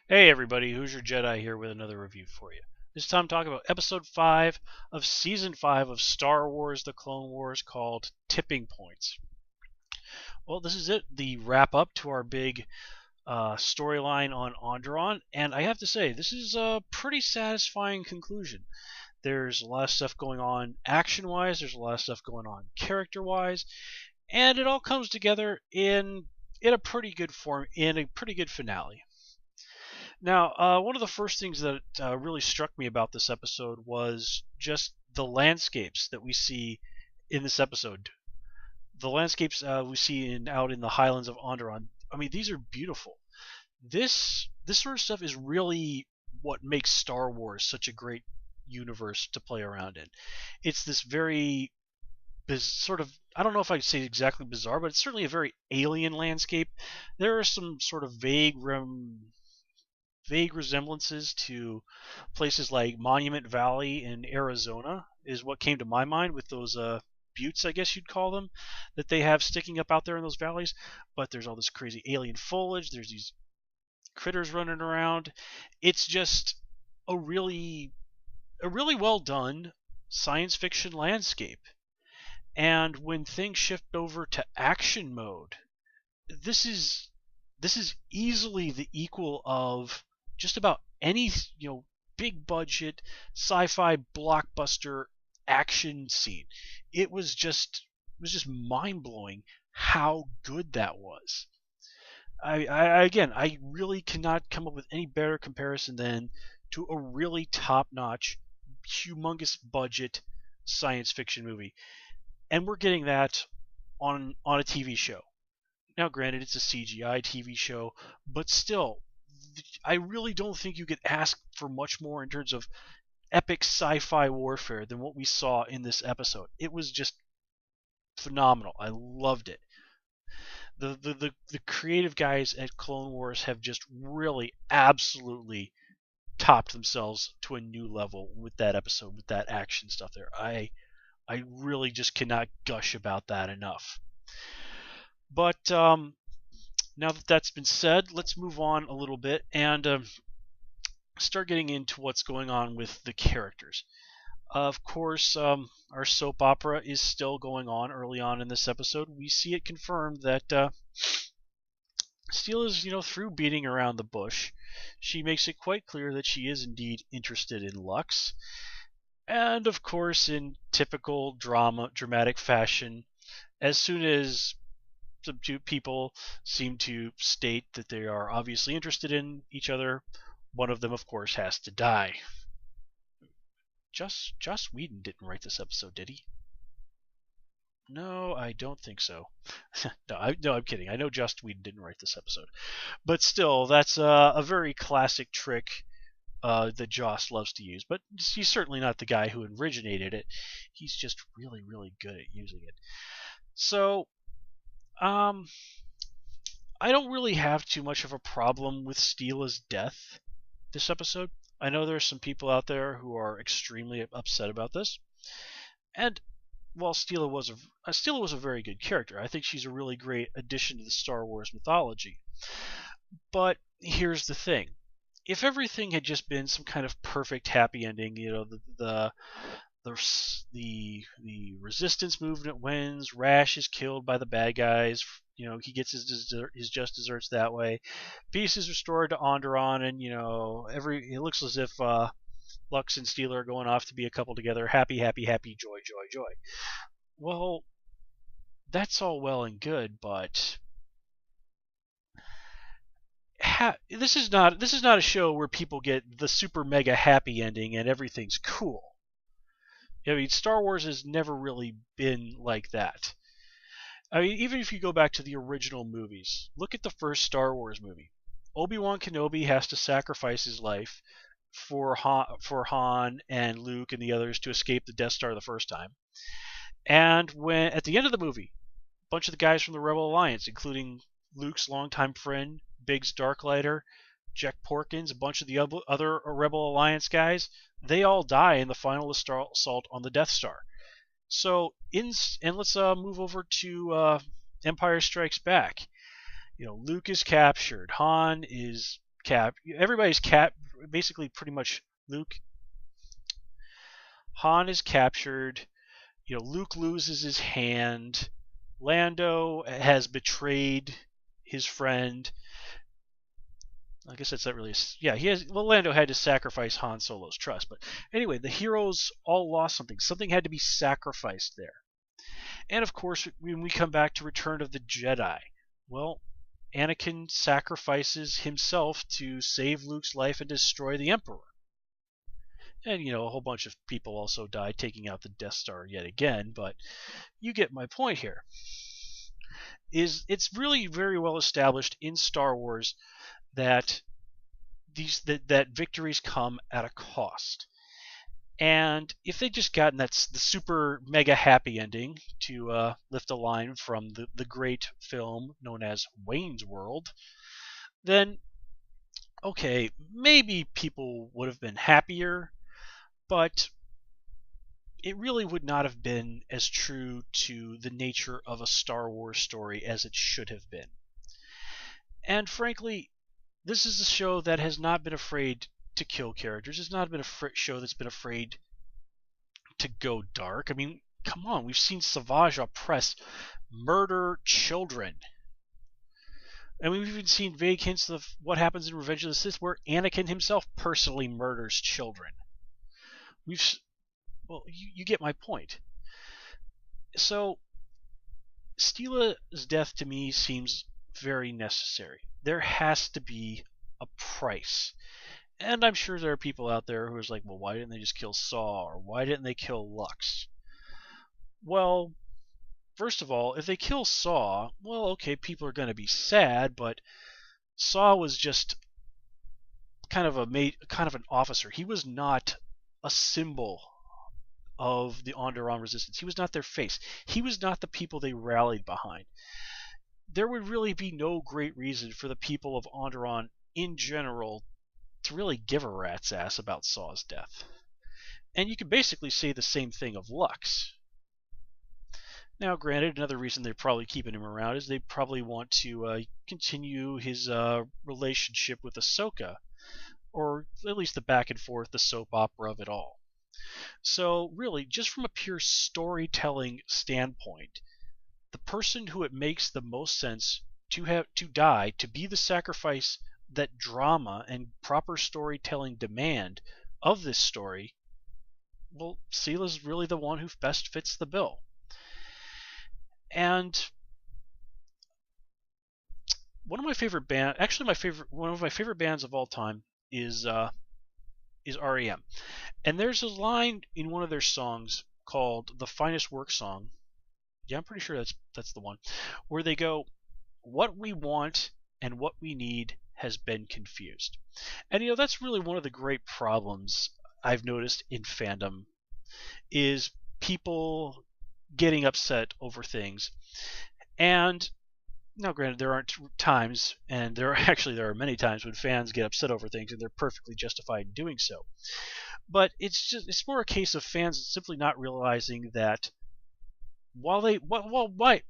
Hey everybody, Who's Your Jedi here with another review for you. This time I'm talking about episode 5 of season 5 of Star Wars The Clone Wars called Tipping Points. Well, this is it, the wrap up to our big storyline on Onderon, and I have to say, this is a pretty satisfying conclusion. There's a lot of stuff going on action-wise, there's a lot of stuff going on character-wise, and it all comes together in a pretty good form, in a pretty good finale. Now, one of the first things that really struck me about this episode was just the landscapes that we see in this episode. The landscapes we see out in the highlands of Onderon. I mean, these are beautiful. This sort of stuff is really what makes Star Wars such a great universe to play around in. It's this very sort of, I don't know if I'd say exactly bizarre, but it's certainly a very alien landscape. There are some sort of vague resemblances to places like Monument Valley in Arizona is what came to my mind with those buttes, I guess you'd call them, that they have sticking up out there in those valleys. But there's all this crazy alien foliage. There's these critters running around. It's just a really well done science fiction landscape. And when things shift over to action mode, this is easily the equal of just about any big budget sci-fi blockbuster action scene. It was just mind blowing how good that was. I really cannot come up with any better comparison than to a really top notch, humongous budget science fiction movie, and we're getting that on a TV show. Now, granted, it's a CGI TV show, but still, I really don't think you could ask for much more in terms of epic sci-fi warfare than what we saw in this episode. It was just phenomenal. I loved it. The creative guys at Clone Wars have just really absolutely topped themselves to a new level with that episode, with that action stuff there. I really just cannot gush about that enough. But now that that's been said, let's move on a little bit and start getting into what's going on with the characters. Of course, our soap opera is still going on early on in this episode. We see it confirmed that Steele is, through beating around the bush. She makes it quite clear that she is indeed interested in Lux. And of course, in typical dramatic fashion, as soon as the two people seem to state that they are obviously interested in each other, one of them, of course, has to die. Joss Whedon didn't write this episode, did he? No, I don't think so. No, I'm kidding. I know Joss Whedon didn't write this episode, but still, that's a very classic trick that Joss loves to use. But he's certainly not the guy who originated it. He's just really, really good at using it. So, I don't really have too much of a problem with Steela's death this episode. I know there are some people out there who are extremely upset about this. And while Steela was a very good character, I think she's a really great addition to the Star Wars mythology. But here's the thing. If everything had just been some kind of perfect happy ending, the resistance movement wins, Rash is killed by the bad guys, he gets his just desserts that way, peace is restored to Onderon, and it looks as if Lux and Steele are going off to be a couple together, happy, happy, happy, joy, joy, joy. Well, that's all well and good, but this is not a show where people get the super mega happy ending and everything's cool. I mean, Star Wars has never really been like that. I mean, even if you go back to the original movies, look at the first Star Wars movie. Obi-Wan Kenobi has to sacrifice his life for Han and Luke and the others to escape the Death Star the first time. And when at the end of the movie, a bunch of the guys from the Rebel Alliance, including Luke's longtime friend, Biggs Darklighter, Jack Porkins, a bunch of the other Rebel Alliance guys, they all die in the final assault on the Death Star. So, let's move over to Empire Strikes Back. Luke is captured, Han is everybody's basically pretty much Han is captured. Luke loses his hand. Lando has betrayed his friend. I guess that's not really. Lando had to sacrifice Han Solo's trust. But anyway, the heroes all lost something. Something had to be sacrificed there. And of course, when we come back to Return of the Jedi, well, Anakin sacrifices himself to save Luke's life and destroy the Emperor. And, a whole bunch of people also die taking out the Death Star yet again, but you get my point here. It's really very well established in Star Wars that that victories come at a cost. And if they'd just gotten the super mega happy ending, to lift a line from the great film known as Wayne's World, then okay, maybe people would have been happier, but it really would not have been as true to the nature of a Star Wars story as it should have been. And frankly, this is a show that has not been afraid to kill characters. It's not been a show that's been afraid to go dark. I mean, come on, we've seen Savage Opress murder children. And we've even seen vague hints of what happens in Revenge of the Sith, where Anakin himself personally murders children. You get my point. So, Steela's death to me seems very necessary. There has to be a price. And I'm sure there are people out there who are like, well, why didn't they just kill Saw? Or why didn't they kill Lux? Well, first of all, if they kill Saw, well, okay, people are going to be sad, but Saw was just kind of an officer. He was not a symbol of the Onderon resistance. He was not their face. He was not the people they rallied behind. There would really be no great reason for the people of Onderon in general to really give a rat's ass about Saw's death. And you can basically say the same thing of Lux. Now, granted, another reason they're probably keeping him around is they probably want to continue his relationship with Ahsoka, or at least the back and forth, the soap opera of it all. So, really, just from a pure storytelling standpoint, the person who it makes the most sense to die, to be the sacrifice that drama and proper storytelling demand of this story, well, Steela's really the one who best fits the bill. And one of my favorite bands of all time is R.E.M. And there's a line in one of their songs called "The Finest Work Song." Yeah, I'm pretty sure that's the one, where they go, "What we want and what we need has been confused." And that's really one of the great problems I've noticed in fandom, is people getting upset over things. And now, granted, there aren't times, and there are many times when fans get upset over things, and they're perfectly justified in doing so. But it's more a case of fans simply not realizing that while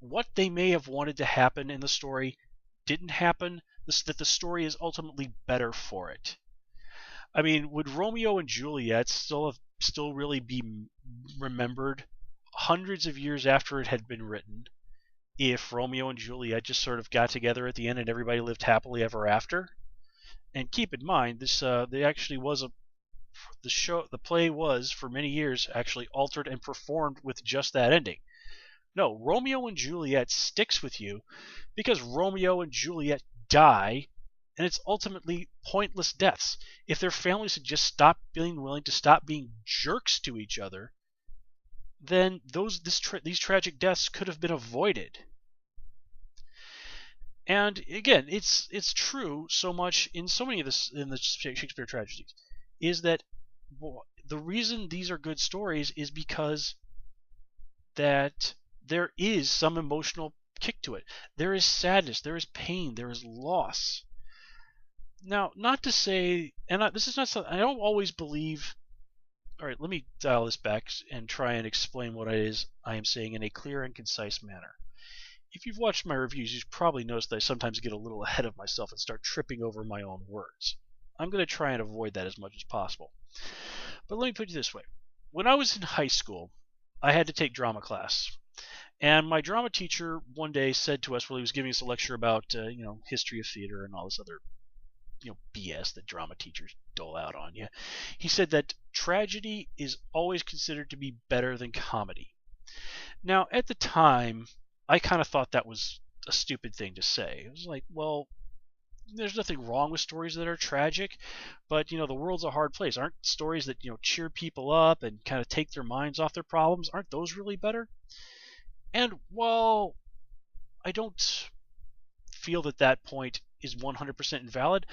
what they may have wanted to happen in the story didn't happen, that the story is ultimately better for it. I mean, would Romeo and Juliet still really be remembered hundreds of years after it had been written if Romeo and Juliet just sort of got together at the end and everybody lived happily ever after? And keep in mind, the play was for many years actually altered and performed with just that ending. No, Romeo and Juliet sticks with you because Romeo and Juliet die, and it's ultimately pointless deaths. If their families had just stopped being willing to stop being jerks to each other, then these tragic deaths could have been avoided. And again, it's true so much in so many of the Shakespeare tragedies, is that the reason these are good stories is because that there is some emotional kick to it. There is sadness, there is pain, there is loss. Now, not to say, this is not something I don't always believe. All right, let me dial this back and try and explain what it is I am saying in a clear and concise manner. if you've watched my reviews, you've probably noticed that I sometimes get a little ahead of myself and start tripping over my own words. I'm going to try and avoid that as much as possible. But let me put it this way. When I was in high school, I had to take drama class. And my drama teacher one day said to us while he was giving us a lecture about, history of theater and all this other, BS that drama teachers dole out on you. He said that tragedy is always considered to be better than comedy. Now, at the time, I kind of thought that was a stupid thing to say. It was like, well, there's nothing wrong with stories that are tragic, but the world's a hard place. Aren't stories that cheer people up and kind of take their minds off their problems, aren't those really better? And while I don't feel that point is 100% invalid,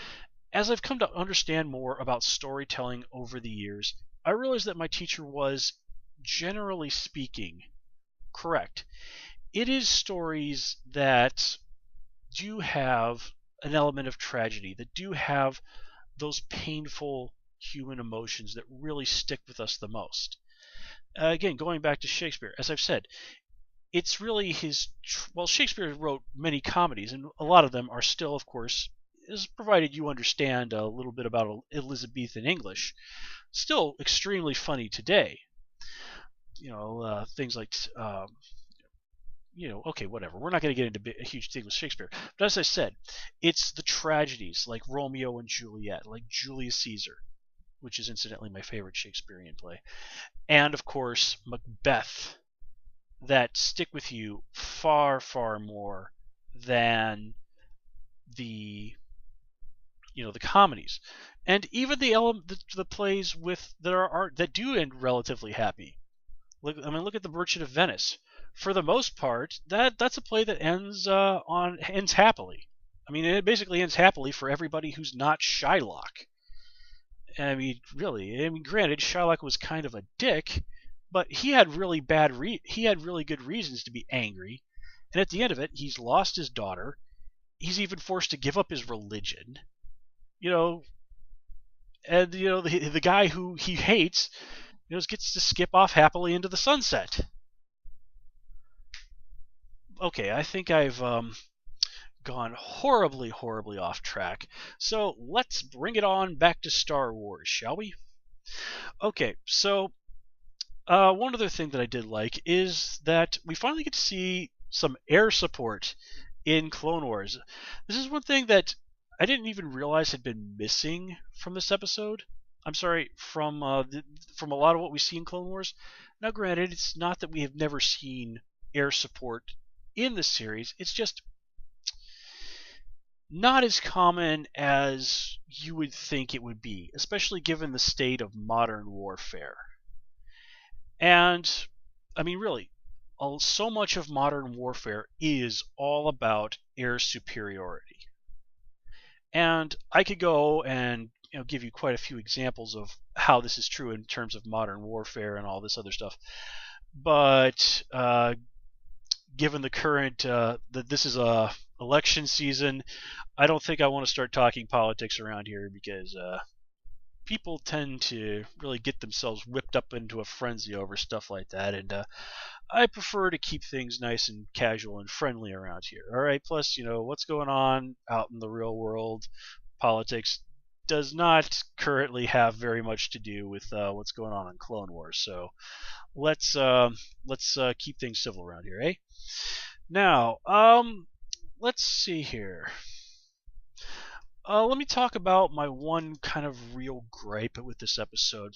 as I've come to understand more about storytelling over the years, I realize that my teacher was, generally speaking, correct. It is stories that do have an element of tragedy, that do have those painful human emotions that really stick with us the most. Again, going back to Shakespeare, as I've said, it's really Shakespeare wrote many comedies, and a lot of them are still, of course, as provided you understand a little bit about Elizabethan English, still extremely funny today. Things like okay, whatever. We're not going to get into a huge thing with Shakespeare. But as I said, it's the tragedies like Romeo and Juliet, like Julius Caesar, which is incidentally my favorite Shakespearean play, and of course Macbeth, that stick with you far, far more than the the comedies, and even the plays that do end relatively happy. Look at The Merchant of Venice. For the most part, that's a play that ends happily. It basically ends happily for everybody who's not Shylock. Really. Granted, Shylock was kind of a dick, but he had really good reasons to be angry. And at the end of it, he's lost his daughter. He's even forced to give up his religion. And the guy who he hates, gets to skip off happily into the sunset. Okay, I think I've gone horribly, horribly off track. So let's bring it on back to Star Wars, shall we? Okay, so one other thing that I did like is that we finally get to see some air support in Clone Wars. This is one thing that I didn't even realize had been missing from this episode. I'm sorry, from a lot of what we see in Clone Wars. Now, granted, it's not that we have never seen air support in the series. It's just not as common as you would think it would be, especially given the state of modern warfare. And, really, so much of modern warfare is all about air superiority. And I could go and give you quite a few examples of how this is true in terms of modern warfare and all this other stuff. But given the current that this is a election season, I don't think I want to start talking politics around here because people tend to really get themselves whipped up into a frenzy over stuff like that, and I prefer to keep things nice and casual and friendly around here. All right. Plus, what's going on out in the real world, politics does not currently have very much to do with what's going on in Clone Wars. So let's keep things civil around here, eh? Now, let's see here. Let me talk about my one kind of real gripe with this episode,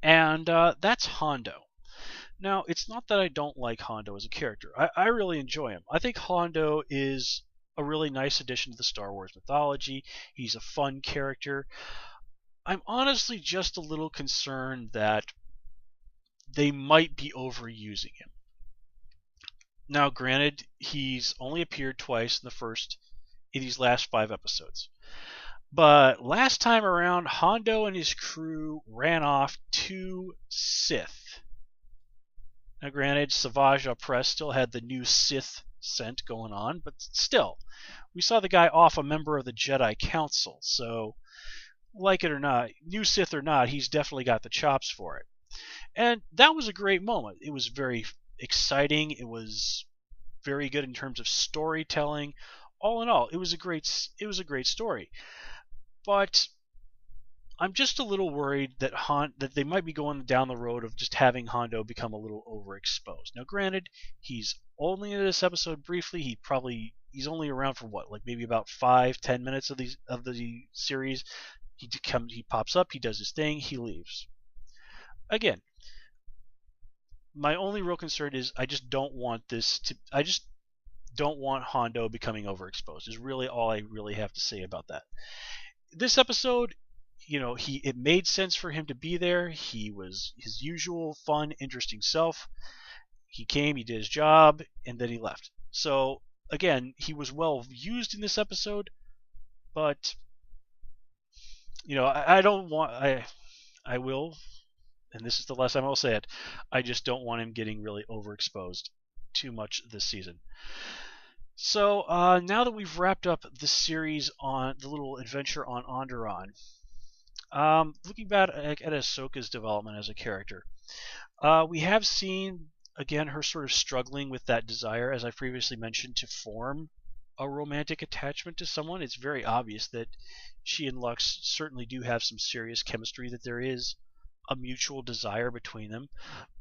and that's Hondo. Now, it's not that I don't like Hondo as a character. I really enjoy him. I think Hondo is a really nice addition to the Star Wars mythology. He's a fun character. I'm honestly just a little concerned that they might be overusing him. Now, granted, he's only appeared twice in these last 5 episodes. But last time around, Hondo and his crew ran off 2 Sith. Now, granted, Savage Opress still had the new Sith scent going on, but still, we saw the guy off a member of the Jedi Council, so, like it or not, new Sith or not, he's definitely got the chops for it. And that was a great moment. It was very exciting. It was very good in terms of storytelling. All in all, it was a great story. But I'm just a little worried that they might be going down the road of just having Hondo become a little overexposed. Now, granted, he's only in this episode briefly. He's only around for what, like maybe about 5-10 minutes of the series. He pops up, he does his thing, he leaves. Again, my only real concern is I just don't want Hondo becoming overexposed. Is really all I really have to say about that. This episode, it made sense for him to be there. He was his usual fun, interesting self. He came, he did his job, and then he left. So again, he was well used in this episode, but I don't want I will, and this is the last time I'll say it. I just don't want him getting really overexposed too much this season. So now that we've wrapped up the series on the little adventure on Onderon, looking back at Ahsoka's development as a character, we have seen again her sort of struggling with that desire, as I previously mentioned, to form a romantic attachment to someone. It's very obvious that she and Lux certainly do have some serious chemistry, that there is a mutual desire between them.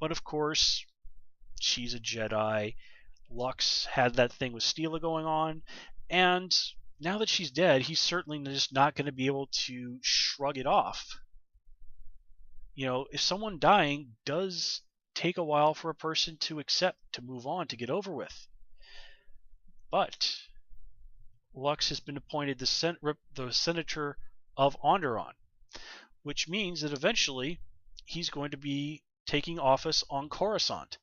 But of course, she's a Jedi. Lux had that thing with Steela going on, and now that she's dead, he's certainly just not going to be able to shrug it off. If someone dying does take a while for a person to accept, to move on, to get over with. But Lux has been appointed the senator of Onderon, which means that eventually he's going to be taking office on Coruscant.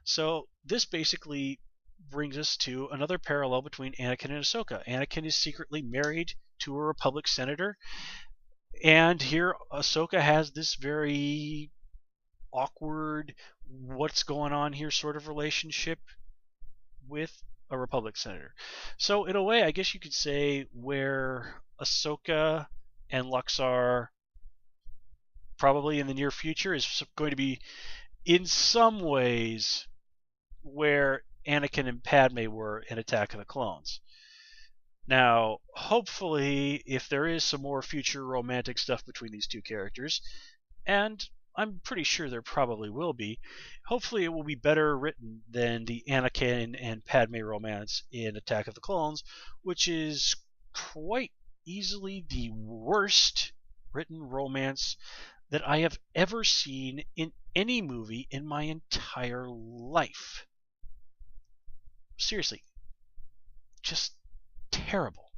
So this basically brings us to another parallel between Anakin and Ahsoka. Anakin is secretly married to a Republic senator, and here Ahsoka has this very awkward, what's going on here sort of relationship with a Republic senator. So in a way, I guess you could say where Ahsoka and Lux are probably in the near future is going to be in some ways where Anakin and Padme were in Attack of the Clones. Now, hopefully, if there is some more future romantic stuff between these two characters, and I'm pretty sure there probably will be, hopefully it will be better written than the Anakin and Padme romance in Attack of the Clones, which is quite easily the worst written romance that I have ever seen in any movie in my entire life. Seriously, just terrible.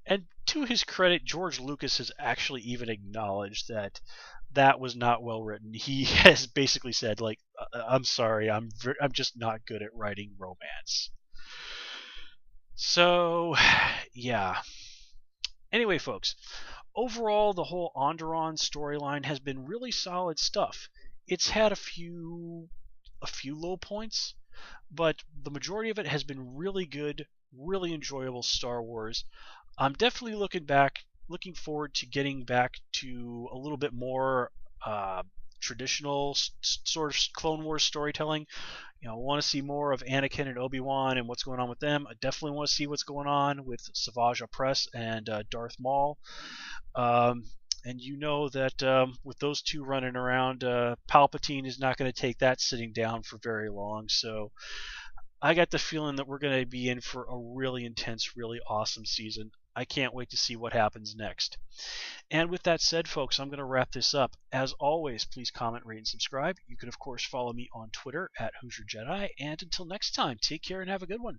And to his credit, George Lucas has actually even acknowledged that was not well written. He has basically said, like, I'm sorry, I'm just not good at writing romance. So, yeah. Anyway, folks, overall, the whole Onderon storyline has been really solid stuff. It's had a few low points, but the majority of it has been really good, really enjoyable Star Wars. I'm definitely looking forward to getting back to a little bit more traditional sort of Clone Wars storytelling. I want to see more of Anakin and Obi-Wan and what's going on with them. I definitely want to see what's going on with Savage Opress and Darth Maul. And that with those two running around, Palpatine is not going to take that sitting down for very long. So I got the feeling that we're going to be in for a really intense, really awesome season. I can't wait to see what happens next. And with that said, folks, I'm going to wrap this up. As always, please comment, rate, and subscribe. You can, of course, follow me on Twitter at Hoosier Jedi. And until next time, take care and have a good one.